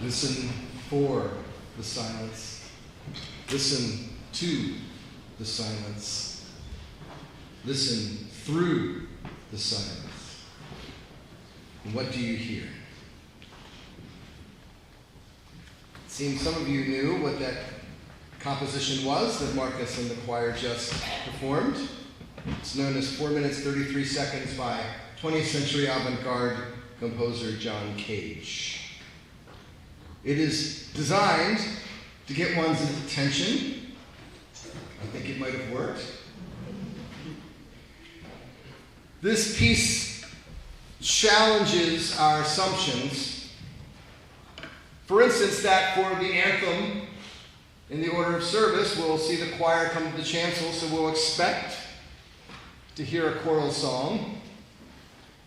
Listen for the silence. Listen to the silence. Listen through the silence. And what do you hear? It seems some of you knew what that composition was that Markus and the choir just performed. It's known as 4 minutes 33 seconds by 20th century avant-garde composer John Cage. It is designed to get one's attention. I think it might have worked. This piece challenges our assumptions. For instance, that for the anthem in the order of service, we'll see the choir come to the chancel, so we'll expect to hear a choral song,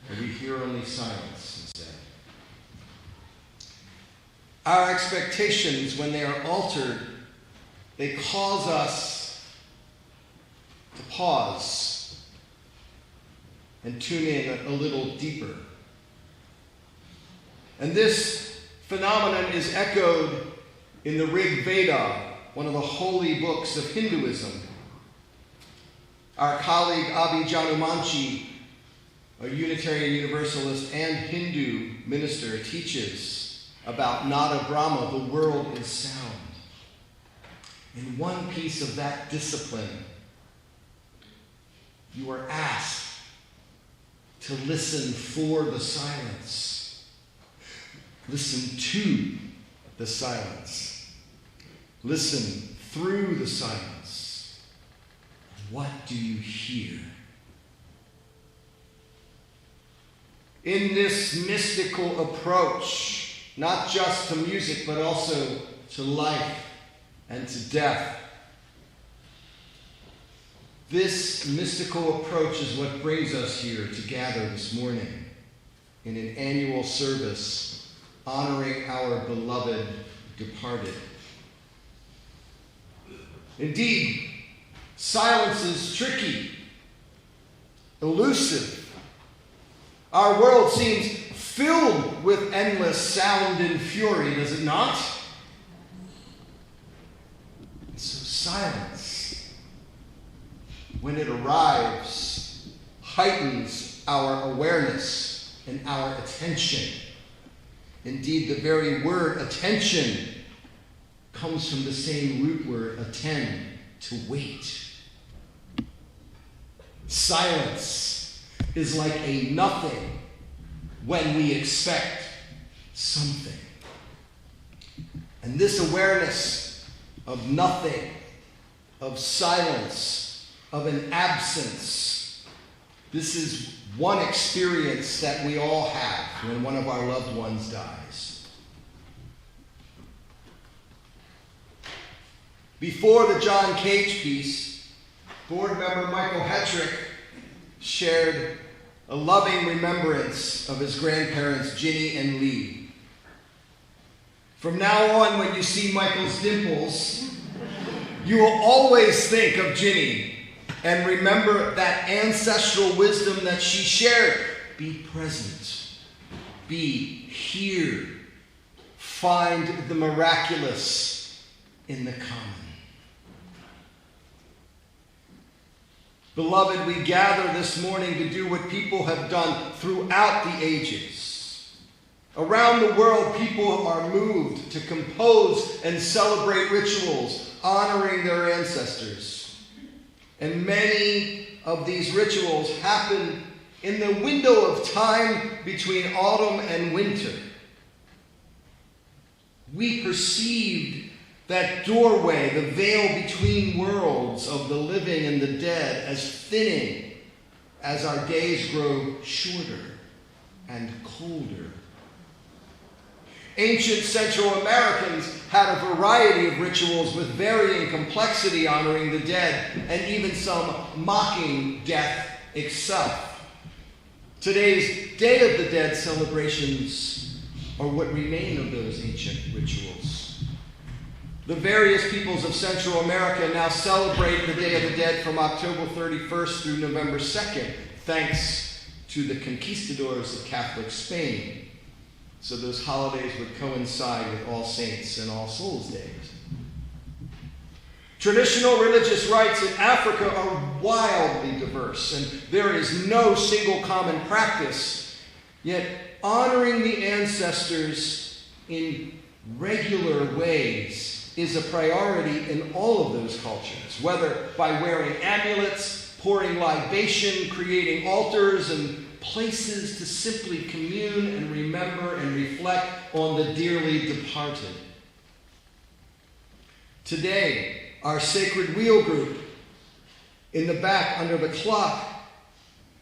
and we hear only silence instead. Our expectations, when they are altered, they cause us to pause and tune in a little deeper. And this phenomenon is echoed in the Rig Veda, one of the holy books of Hinduism. Our colleague Abhi Janumanchi, a Unitarian Universalist and Hindu minister, teaches about Nada Brahma, the world is sound. In one piece of that discipline, you are asked to listen for the silence. Listen to the silence. Listen through the silence. What do you hear? In this mystical approach, not just to music, but also to life and to death, this mystical approach is what brings us here to gather this morning in an annual service honoring our beloved departed. Indeed, silence is tricky, elusive. Our world seems filled with endless sound and fury, does it not? So silence, when it arrives, heightens our awareness and our attention. Indeed, the very word attention comes from the same root word, attend, to wait. Silence is like a nothing when we expect something. And this awareness of nothing, of silence, of an absence, this is one experience that we all have when one of our loved ones dies. Before the John Cage piece, board member Michael Hetrick shared a loving remembrance of his grandparents, Ginny and Lee. From now on, when you see Michael's dimples, you will always think of Ginny and remember that ancestral wisdom that she shared. Be present. Be here. Find the miraculous in the common. Beloved, we gather this morning to do what people have done throughout the ages. Around the world, people are moved to compose and celebrate rituals honoring their ancestors. And many of these rituals happen in the window of time between autumn and winter. We perceived that doorway, the veil between worlds of the living and the dead, as thinning as our days grow shorter and colder. Ancient Central Americans had a variety of rituals with varying complexity honoring the dead, and even some mocking death itself. Today's Day of the Dead celebrations are what remain of those ancient rituals. The various peoples of Central America now celebrate the Day of the Dead from October 31st through November 2nd, thanks to the conquistadors of Catholic Spain. so those holidays would coincide with All Saints and All Souls Days. Traditional religious rites in Africa are wildly diverse, and there is no single common practice. Yet honoring the ancestors in regular ways is a priority in all of those cultures, whether by wearing amulets, pouring libation, creating altars, and places to simply commune and remember and reflect on the dearly departed. Today, our sacred wheel group in the back under the clock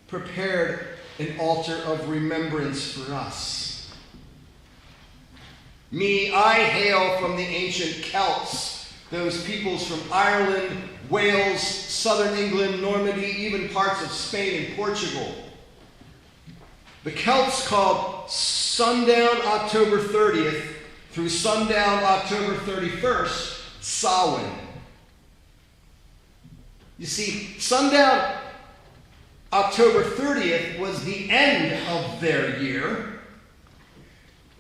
prepared an altar of remembrance for us. I hail from the ancient Celts, those peoples from Ireland, Wales, southern England, Normandy, even parts of Spain and Portugal. The Celts called sundown October 30th through sundown October 31st Samhain. You see, sundown October 30th was the end of their year,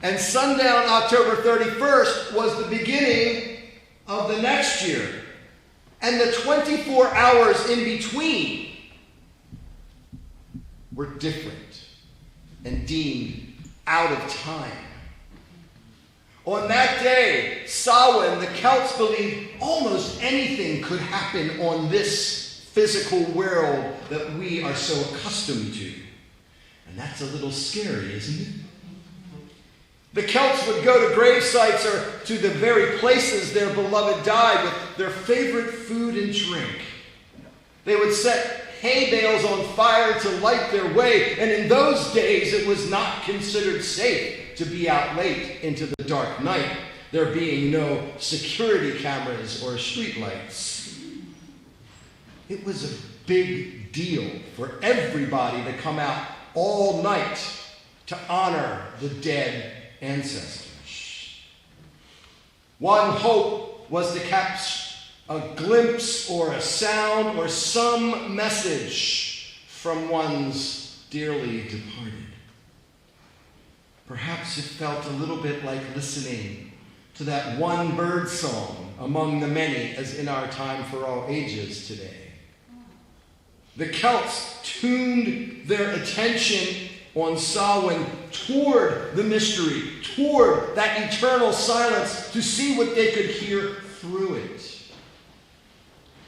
and sundown October 31st was the beginning of the next year. And the 24 hours in between were different and deemed out of time. On that day, Samhain, the Celts believed almost anything could happen on this physical world that we are so accustomed to. And that's a little scary, isn't it? The Celts would go to grave sites or to the very places their beloved died with their favorite food and drink. They would set hay bales on fire to light their way, and in those days it was not considered safe to be out late into the dark night, there being no security cameras or street lights. It was a big deal for everybody to come out all night to honor the dead ancestors. One hope was to catch a glimpse or a sound or some message from one's dearly departed. Perhaps it felt a little bit like listening to that one bird song among the many as in our time for all ages today. The Celts tuned their attention on Samhain toward the mystery, toward that eternal silence, to see what they could hear through it.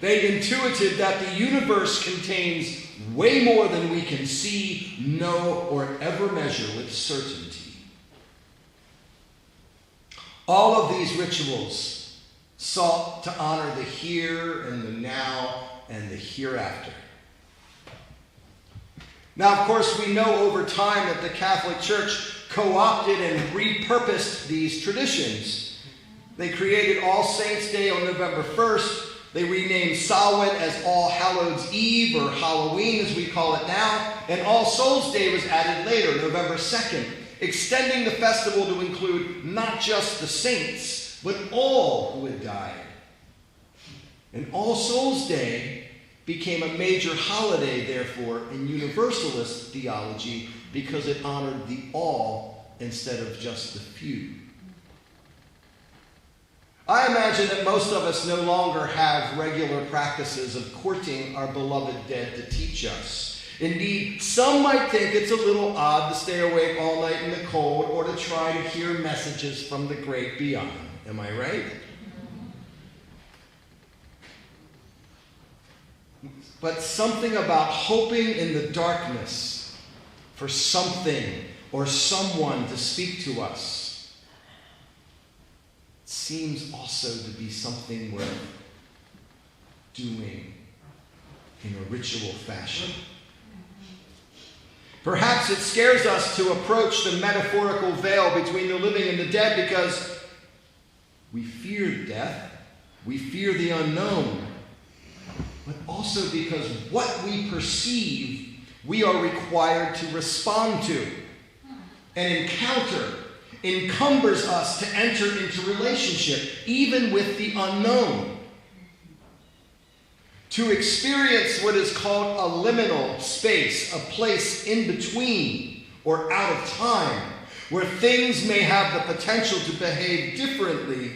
They intuited that the universe contains way more than we can see, know, or ever measure with certainty. All of these rituals sought to honor the here and the now and the hereafter. Now, of course, we know over time that the Catholic Church co-opted and repurposed these traditions. They created All Saints' Day on November 1st. They renamed Samhain as All Hallows' Eve, or Halloween as we call it now. And All Souls' Day was added later, November 2nd, extending the festival to include not just the saints, but all who had died. And All Souls' Day became a major holiday, therefore, in Universalist theology because it honored the all instead of just the few. I imagine that most of us no longer have regular practices of courting our beloved dead to teach us. Indeed, some might think it's a little odd to stay awake all night in the cold or to try to hear messages from the great beyond. Am I right? But something about hoping in the darkness for something or someone to speak to us seems also to be something worth doing in a ritual fashion. Perhaps it scares us to approach the metaphorical veil between the living and the dead because we fear death, we fear the unknown, but also because what we perceive, we are required to respond to. An encounter encumbers us to enter into relationship, even with the unknown. To experience what is called a liminal space, a place in between or out of time, where things may have the potential to behave differently,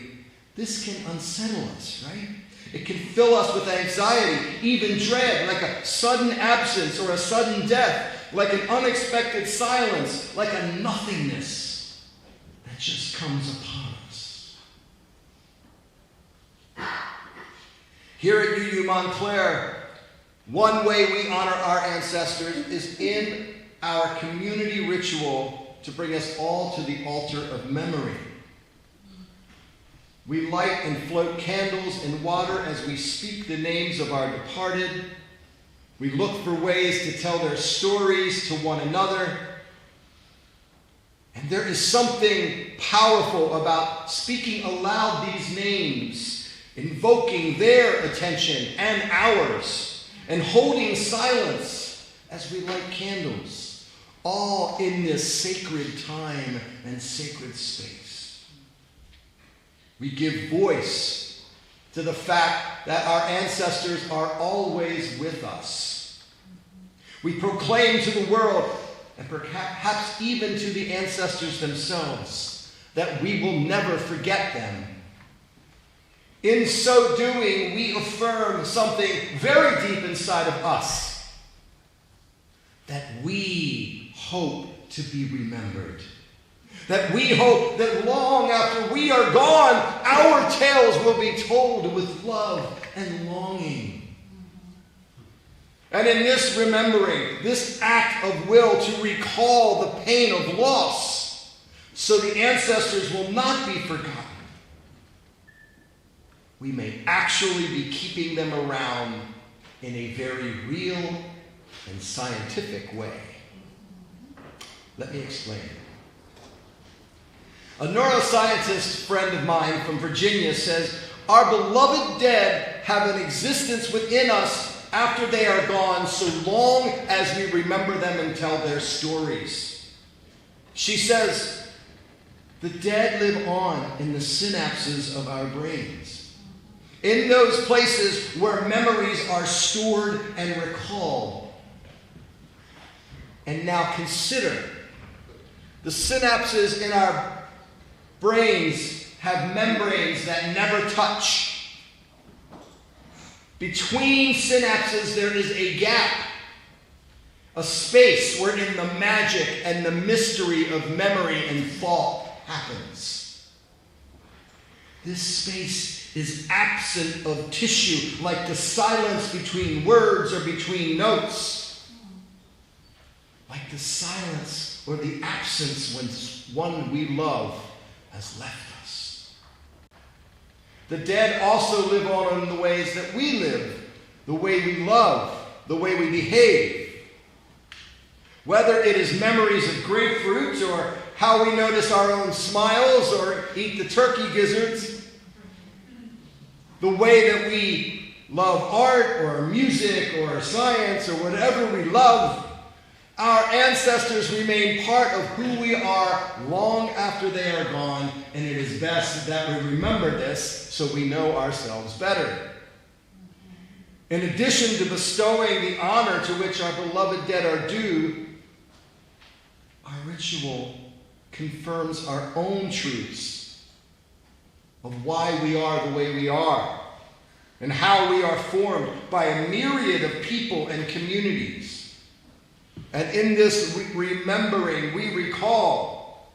this can unsettle us, right? It can fill us with anxiety, even dread, like a sudden absence or a sudden death, like an unexpected silence, like a nothingness that just comes upon us. Here at UU Montclair, one way we honor our ancestors is in our community ritual to bring us all to the altar of memory. We light and float candles in water as we speak the names of our departed. We look for ways to tell their stories to one another. And there is something powerful about speaking aloud these names, invoking their attention and ours, and holding silence as we light candles, all in this sacred time and sacred space. We give voice to the fact that our ancestors are always with us. We proclaim to the world, and perhaps even to the ancestors themselves, that we will never forget them. In so doing, we affirm something very deep inside of us, that we hope to be remembered. That we hope that long after we are gone, our tales will be told with love and longing. And in this remembering, this act of will to recall the pain of loss, so the ancestors will not be forgotten, we may actually be keeping them around in a very real and scientific way. Let me explain. A neuroscientist friend of mine from Virginia says, our beloved dead have an existence within us after they are gone, so long as we remember them and tell their stories. She says, the dead live on in the synapses of our brains, in those places where memories are stored and recalled. And now consider, the synapses in our brains have membranes that never touch. Between synapses there is a gap, a space wherein the magic and the mystery of memory and thought happens. This space is absent of tissue, like the silence between words or between notes. Like the silence or the absence when one we love has left us. The dead also live on in the ways that we live, the way we love, the way we behave. Whether it is memories of grapefruit or how we notice our own smiles or eat the turkey gizzards, the way that we love art or music or science or whatever we love, our ancestors remain part of who we are long after they are gone, and it is best that we remember this so we know ourselves better. In addition to bestowing the honor to which our beloved dead are due, our ritual confirms our own truths of why we are the way we are and how we are formed by a myriad of people and communities. And in this remembering, we recall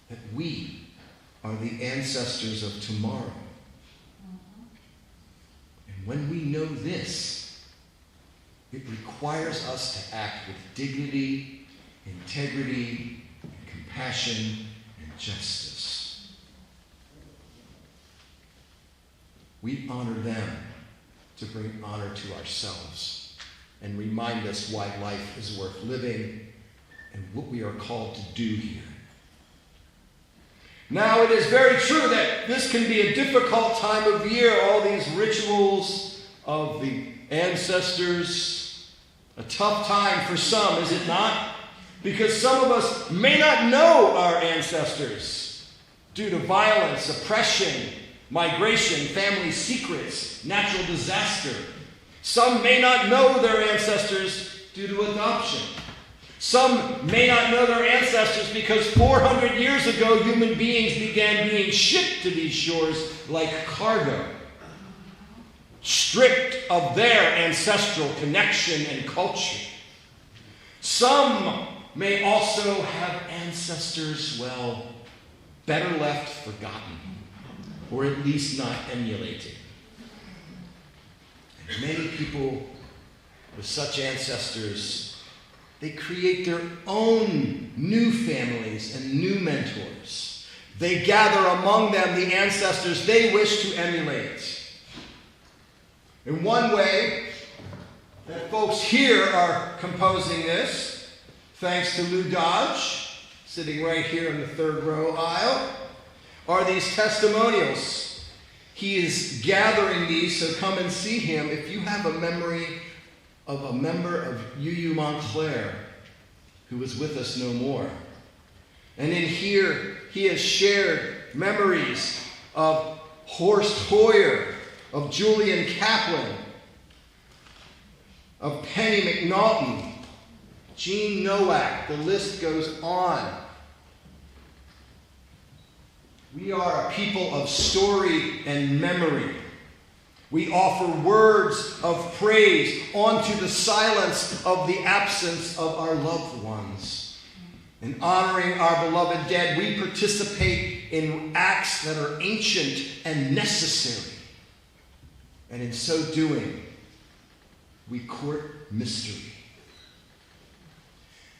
that we are the ancestors of tomorrow. And when we know this, it requires us to act with dignity, integrity, compassion, and justice. We honor them to bring honor to ourselves and remind us why life is worth living and what we are called to do here. Now, it is very true that this can be a difficult time of year, all these rituals of the ancestors. A tough time for some, is it not? Because some of us may not know our ancestors due to violence, oppression, migration, family secrets, natural disaster. Some may not know their ancestors due to adoption. Some may not know their ancestors because 400 years ago, human beings began being shipped to these shores like cargo, stripped of their ancestral connection and culture. Some may also have ancestors, well, better left forgotten, or at least not emulated. And many people with such ancestors, they create their own new families and new mentors. They gather among them the ancestors they wish to emulate. In one way that folks here are composing this, thanks to Lou Dodge, sitting right here in the third row aisle, are these testimonials. He is gathering these, so come and see him if you have a memory of a member of UU Montclair who was with us no more. And in here, he has shared memories of Horst Hoyer, of Julian Kaplan, of Penny McNaughton, Jean Nowak, the list goes on. We are a people of story and memory. We offer words of praise onto the silence of the absence of our loved ones. In honoring our beloved dead, we participate in acts that are ancient and necessary. And in so doing, we court mystery.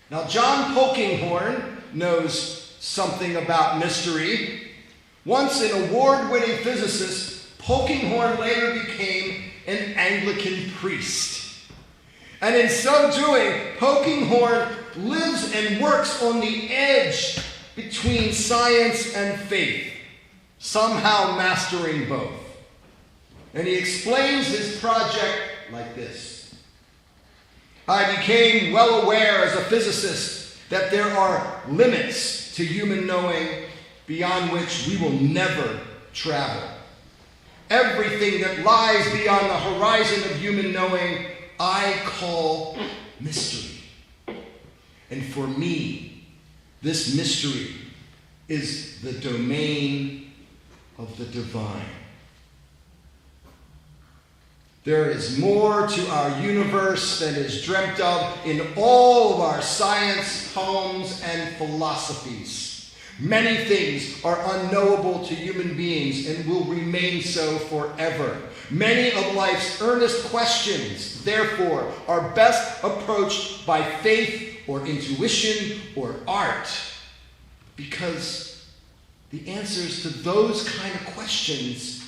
Now, John Polkinghorne knows something about mystery. Once an award-winning physicist, Polkinghorne later became an Anglican priest. And in so doing, Polkinghorne lives and works on the edge between science and faith, somehow mastering both. And he explains his project like this. I became well aware as a physicist that there are limits to human knowing beyond which we will never travel. Everything that lies beyond the horizon of human knowing, I call mystery. And for me, this mystery is the domain of the divine. There is more to our universe than is dreamt of in all of our science, poems, and philosophies. Many things are unknowable to human beings and will remain so forever. Many of life's earnest questions, therefore, are best approached by faith or intuition or art, because the answers to those kind of questions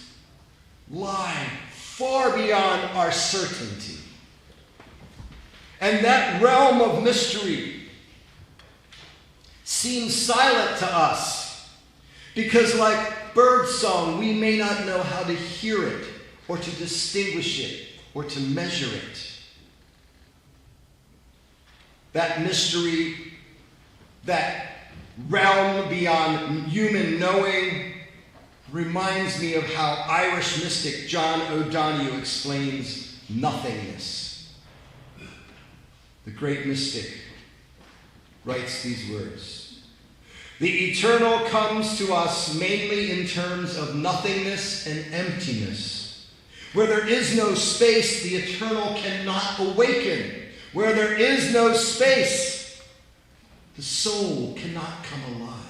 lie far beyond our certainty. And that realm of mystery seems silent to us because, like birdsong, we may not know how to hear it or to distinguish it or to measure it. That mystery, that realm beyond human knowing, reminds me of how Irish mystic John O'Donoghue explains nothingness. The great mystic writes these words: the eternal comes to us mainly in terms of nothingness and emptiness. Where there is no space, the eternal cannot awaken. Where there is no space, the soul cannot come alive.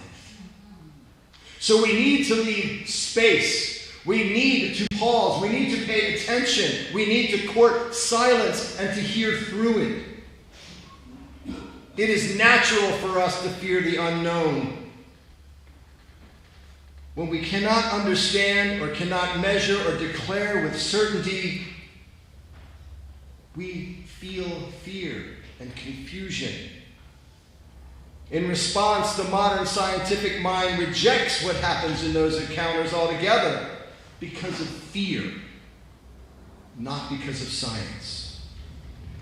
So we need to leave space. We need to pause. We need to pay attention. We need to court silence and to hear through it. It is natural for us to fear the unknown. When we cannot understand or cannot measure or declare with certainty, we feel fear and confusion. In response, the modern scientific mind rejects what happens in those encounters altogether because of fear, not because of science.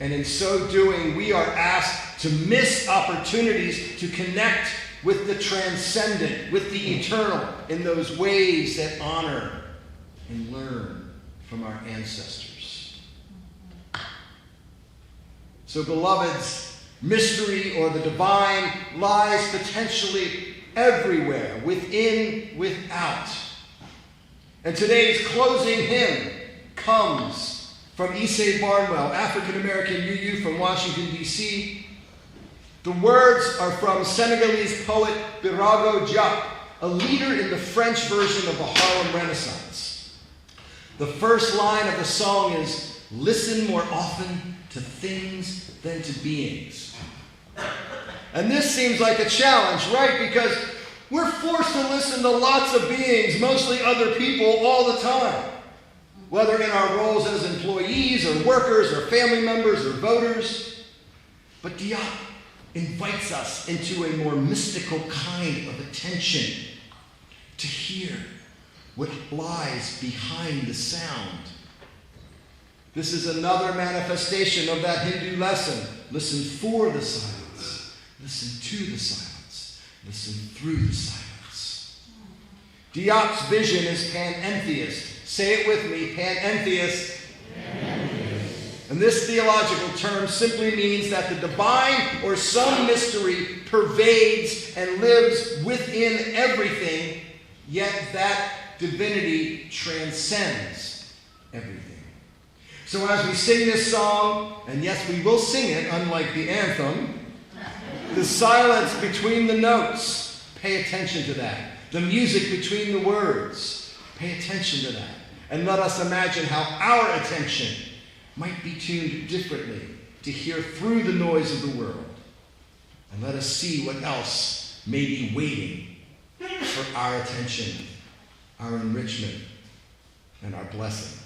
And in so doing, we are asked to miss opportunities to connect with the transcendent, with the eternal, in those ways that honor and learn from our ancestors. So, beloveds, mystery or the divine lies potentially everywhere, within, without. And today's closing hymn comes from Issei Barnwell, African-American UU from Washington, D.C. The words are from Senegalese poet Birago Diop, a leader in the French version of the Harlem Renaissance. The first line of the song is, "Listen more often to things than to beings." And this seems like a challenge, right? Because we're forced to listen to lots of beings, mostly other people, all the time. Whether in our roles as employees or workers or family members or voters. But Diop invites us into a more mystical kind of attention to hear what lies behind the sound. This is another manifestation of that Hindu lesson. Listen for the silence. Listen to the silence. Listen through the silence. Diop's vision is panentheist. Say it with me, panentheist. And this theological term simply means that the divine or some mystery pervades and lives within everything, yet that divinity transcends everything. So as we sing this song, and yes, we will sing it, unlike the anthem, the silence between the notes, pay attention to that. The music between the words, pay attention to that. And let us imagine how our attention might be tuned differently to hear through the noise of the world. And let us see what else may be waiting for our attention, our enrichment, and our blessing.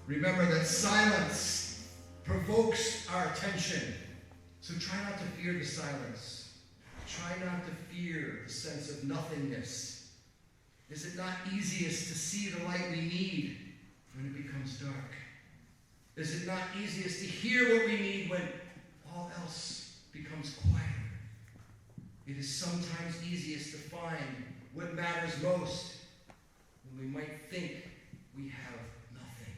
Remember that silence provokes our attention. So try not to fear the silence. Try not to fear the sense of nothingness. Is it not easiest to see the light we need when it becomes dark? Is it not easiest to hear what we need when all else becomes quieter? It is sometimes easiest to find what matters most when we might think we have nothing.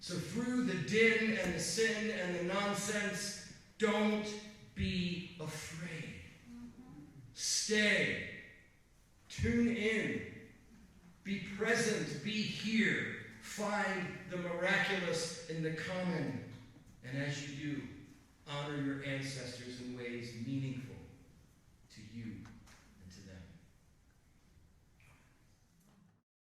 So through the din and the sin and the nonsense, don't be afraid. Stay. Tune in. Be present. Be here. Find the miraculous in the common. And as you do, honor your ancestors in ways meaningful to you.